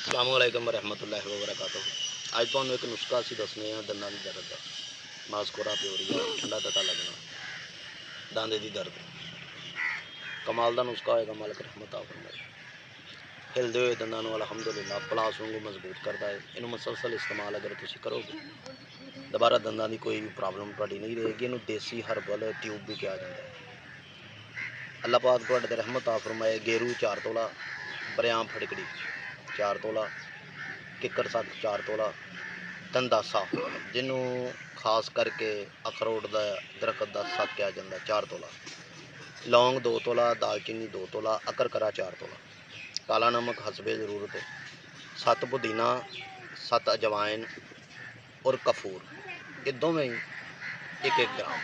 अस्सलामुअलैकुम वरहमतुल्लाहि वबरकातुहू। अज तुहानूं एक नुस्खा असीं दसने दंदां दी दर्द दा। मास्कोरा प्योरिया ठंडा तता लगना दंद दी दर्द कमाल का नुस्खा होएगा। मालिक रहमत फरमाए। हिलदे हुए दंदां नूं अलहमदुलिल्लाह पलास वांगू मजबूत करता है। इनू मुसलसल इस्तेमाल अगर तुसीं करोगे दोबारा दंदां की कोई भी प्रॉब्लम तुहाडी नहीं रहेगी। इनू देसी हर्बल ट्यूब भी कहा जाता है। अल्लाह पाक तुहाडे ते रहमत फरमाए। गेरू 4 तोला, बरियाम फड़कड़ी 4 तोला, किकर सक 4 तोला, दंदासा जिन्हों खास करके अखरोट का दरखत का सक कहा जाता 4 तोला, लौंग 2 तोला, दालचीनी 2 तोला, अकरकरा 4 तोला, काला नमक हसबे ज़रूरत, 7 पुदीना, 7 अजवाइन और कफूर, ये दोवें ही 1-1 ग्राम।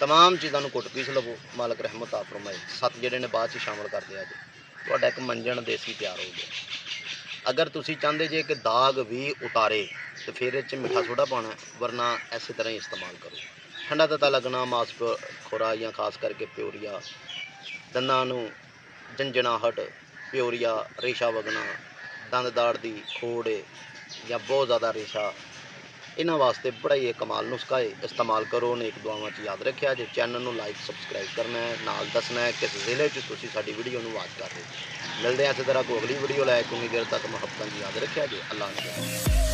तमाम चीज़ों कुट पीस लवो। मालिक रहमत फरमाए। 7 जोड़े ने बाद शामिल कर दिया जी। तुहाडा एक मंजन देसी तैयार हो गया। अगर तुसी चाहते जे कि दाग भी उतारे तो फिर इस मिठा सोडा पाना, वरना इस तरह ही इस्तेमाल करो। ठंडा तता लगना, मास खोरा या खास करके प्योरिया, दंदां नूं झंझनाहट, प्योरिया, रेशा वगना, दंद दाड़ की खोड़ या बहुत ज़्यादा रेशा, इन्हां वास्ते बड़ा ही कमाल नुस्खा है। इस्तेमाल करो। नेक दुआवां च याद रखिया जे। चैनल नूं लाइक सबसक्राइब करना है, नाल दसना है किस जिले च तुसीं साडी वीडियो नूं वाच कर रहे हो। मिलते हैं इस तरह को अगली वीडियो लैके। उम्मीद देर तक मुहब्बतां दी याद रखिया जे। अल्लाह हाफ़िज़।